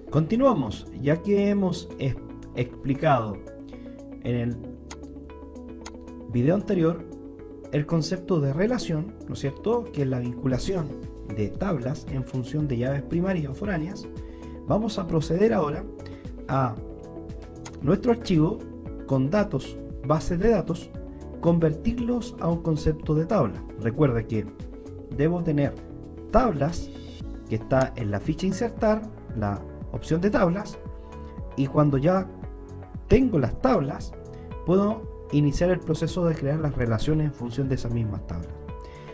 Continuamos, ya que hemos explicado en el video anterior el concepto de relación, ¿no es cierto?, que es la vinculación de tablas en función de llaves primarias o foráneas. Vamos a proceder ahora a nuestro archivo con datos, bases de datos, convertirlos a un concepto de tabla. Recuerda que debo tener tablas, que está en la ficha insertar, la opción de tablas, y cuando ya tengo las tablas puedo iniciar el proceso de crear las relaciones en función de esas mismas tablas.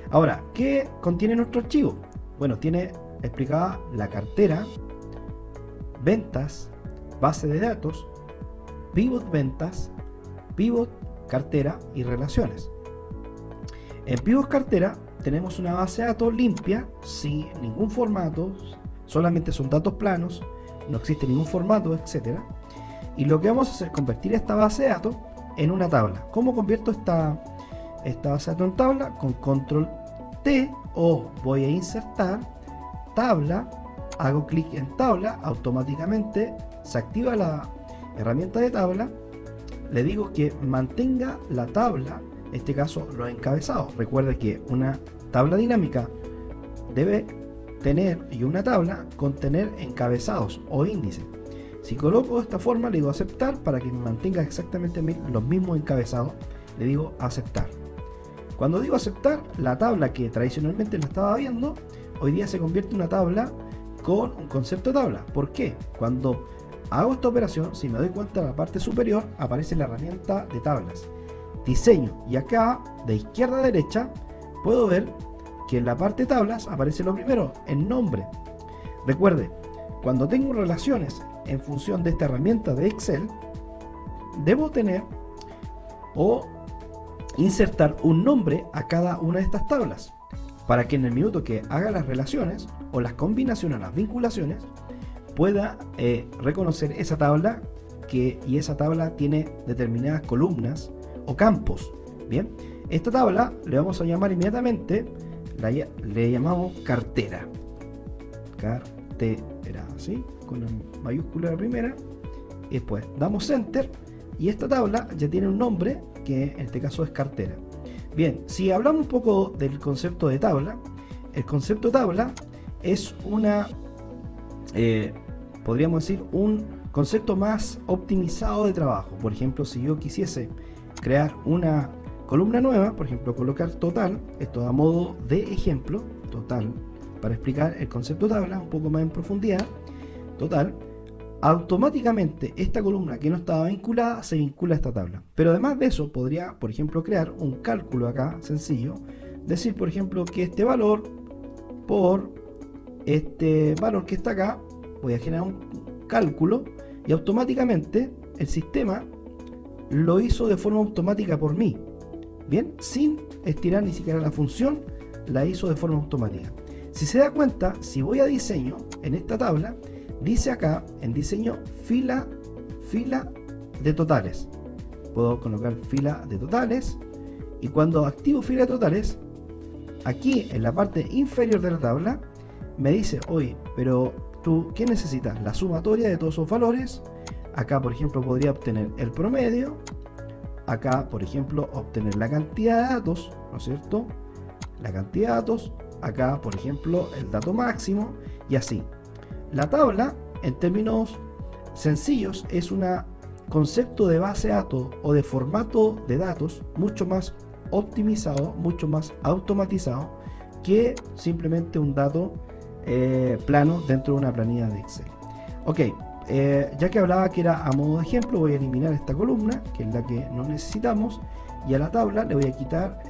Ahora, ¿qué contiene nuestro archivo? Bueno, tiene explicada la cartera, ventas, base de datos, pivot ventas, pivot cartera y relaciones. En pivot cartera tenemos una base de datos limpia, sin ningún formato, solamente son datos planos, no existe ningún formato, etcétera. Y lo que vamos a hacer es convertir esta base de datos en una tabla. ¿Cómo convierto esta base de datos en tabla? Con control T, o voy a insertar tabla, hago clic en tabla, automáticamente se activa la herramienta de tabla. Le digo que mantenga la tabla, en este caso los encabezados. Recuerde que una tabla dinámica debe tener, y una tabla contener encabezados o índices. Si coloco de esta forma, le digo aceptar para que me mantenga exactamente los mismos encabezados. Le digo aceptar. Cuando digo aceptar, la tabla que tradicionalmente la estaba viendo, hoy día se convierte en una tabla con un concepto de tabla. ¿Por qué? Cuando hago esta operación, si me doy cuenta, en la parte superior aparece la herramienta de tablas, diseño, y acá de izquierda a derecha puedo ver que en la parte de tablas aparece lo primero, el nombre. Recuerde, cuando tengo relaciones en función de esta herramienta de Excel, debo tener o insertar un nombre a cada una de estas tablas, para que en el minuto que haga las relaciones o las combinaciones, las vinculaciones, pueda reconocer esa tabla, y esa tabla tiene determinadas columnas o campos. Bien, esta tabla le vamos a llamar inmediatamente, le llamamos cartera, ¿sí? Con la mayúscula la primera, y después damos enter, y esta tabla ya tiene un nombre, que en este caso es cartera. Bien, si hablamos un poco del concepto de tabla, el concepto de tabla es una, podríamos decir, un concepto más optimizado de trabajo. Por ejemplo, si yo quisiese crear una columna nueva, por ejemplo, colocar total, esto a modo de ejemplo, total, para explicar el concepto de tabla un poco más en profundidad, total, automáticamente esta columna que no estaba vinculada se vincula a esta tabla. Pero además de eso, podría, por ejemplo, crear un cálculo acá sencillo, decir, por ejemplo, que este valor por este valor que está acá, voy a generar un cálculo, y automáticamente el sistema lo hizo de forma automática por mí. Bien, sin estirar ni siquiera la función, la hizo de forma automática. Si se da cuenta, si voy a diseño, en esta tabla dice acá en diseño fila de totales. Puedo colocar fila de totales, y cuando activo fila de totales, aquí en la parte inferior de la tabla me dice, oye, pero tú, ¿qué necesitas? La sumatoria de todos esos valores. Acá, por ejemplo, podría obtener el promedio. Acá, por ejemplo, obtener la cantidad de datos, ¿no es cierto? La cantidad de datos. Acá, por ejemplo, el dato máximo, y así. La tabla, en términos sencillos, es un concepto de base de datos o de formato de datos mucho más optimizado, mucho más automatizado que simplemente un dato plano dentro de una planilla de Excel. Ok, ya que hablaba que era a modo de ejemplo, voy a eliminar esta columna, que es la que no necesitamos, y a la tabla le voy a quitar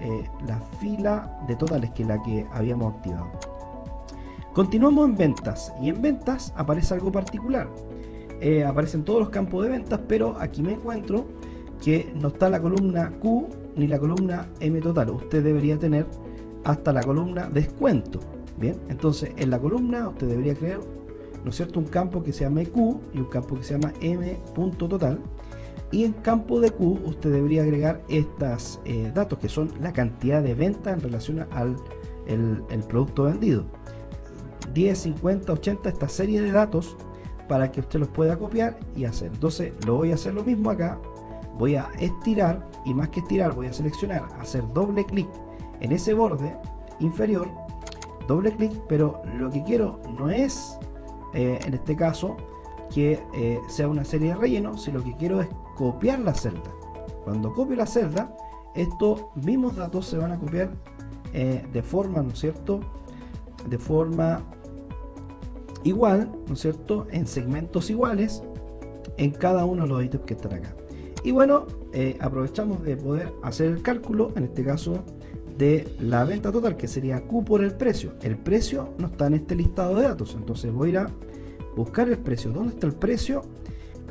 la fila de totales, que es la que habíamos activado. Continuamos en ventas, y en ventas aparece algo particular. Aparecen todos los campos de ventas, pero aquí me encuentro que no está la columna Q ni la columna M total. Usted debería tener hasta la columna descuento. Bien, entonces en la columna usted debería crear, ¿no es cierto?, un campo que se llame Q y un campo que se llama M.total. Y en campo de Q usted debería agregar estos datos, que son la cantidad de ventas en relación al el producto vendido. 10, 50, 80, esta serie de datos, para que usted los pueda copiar y hacer. Entonces lo voy a hacer lo mismo acá, voy a estirar, y más que estirar voy a seleccionar, hacer doble clic en ese borde inferior, doble clic, pero lo que quiero no es en este caso que sea una serie de rellenos, sino lo que quiero es copiar la celda. Cuando copio la celda, estos mismos datos se van a copiar de forma, ¿no es cierto?, de forma igual, ¿no es cierto?, en segmentos iguales en cada uno de los ítems que están acá. Y bueno, aprovechamos de poder hacer el cálculo, en este caso de la venta total, que sería Q por el precio. El precio no está en este listado de datos, entonces voy a ir a buscar el precio. ¿Dónde está el precio?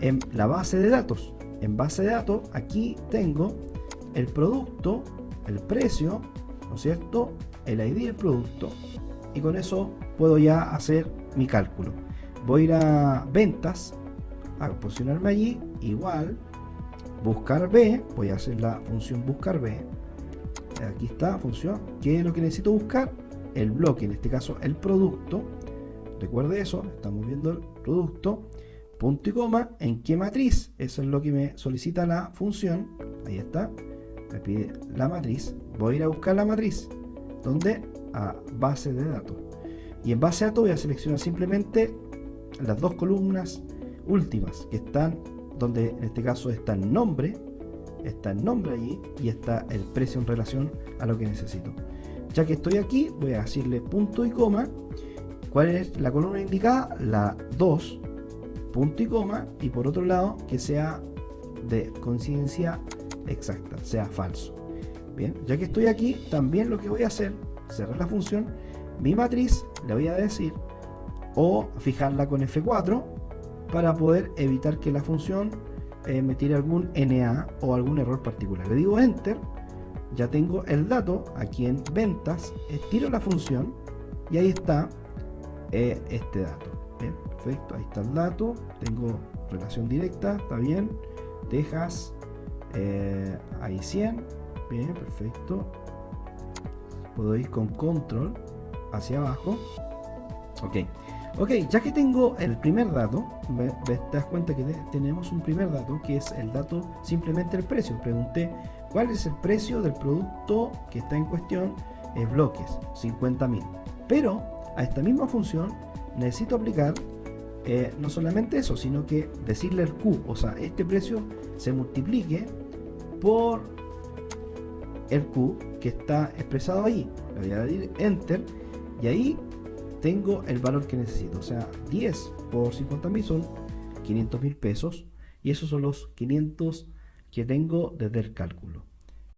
En la base de datos. En base de datos, aquí tengo el producto, el precio, ¿no es cierto?, el ID del producto, y con eso puedo ya hacer mi cálculo. Voy a ir a ventas, a posicionarme allí, igual, buscar B, voy a hacer la función buscar B. Aquí está, función. ¿Qué es lo que necesito buscar? El bloque, en este caso el producto. Recuerde eso, estamos viendo el producto. Punto y coma, ¿en qué matriz? Eso es lo que me solicita la función. Ahí está, me pide la matriz. Voy a ir a buscar la matriz. ¿Dónde? A base de datos. Y en base de datos voy a seleccionar simplemente las dos columnas últimas que están, donde en este caso está el nombre allí, y está el precio en relación a lo que necesito. Ya que estoy aquí, voy a decirle punto y coma. ¿Cuál es la columna indicada? La 2, punto y coma, y por otro lado que sea de coincidencia exacta, sea falso. Bien, ya que estoy aquí, también lo que voy a hacer, cerrar la función, mi matriz le voy a decir, o fijarla con F4 para poder evitar que la función me tire algún NA o algún error particular. Le digo Enter, ya tengo el dato aquí en ventas, estiro la función y ahí está este dato. Bien, perfecto, ahí está el dato, tengo relación directa, está bien, Texas, ahí 100, bien, perfecto. Puedo ir con control hacia abajo. Ok, ya que tengo el primer dato, te das cuenta que tenemos un primer dato, que es el dato simplemente el precio. Pregunté cuál es el precio del producto que está en cuestión, bloques, 50.000. Pero a esta misma función necesito aplicar no solamente eso, sino que decirle el Q, o sea, este precio se multiplique por el Q que está expresado ahí. Le voy a dar Enter y ahí tengo el valor que necesito, o sea, 10 por 50.000 son 500.000 pesos, y esos son los 500 que tengo desde el cálculo.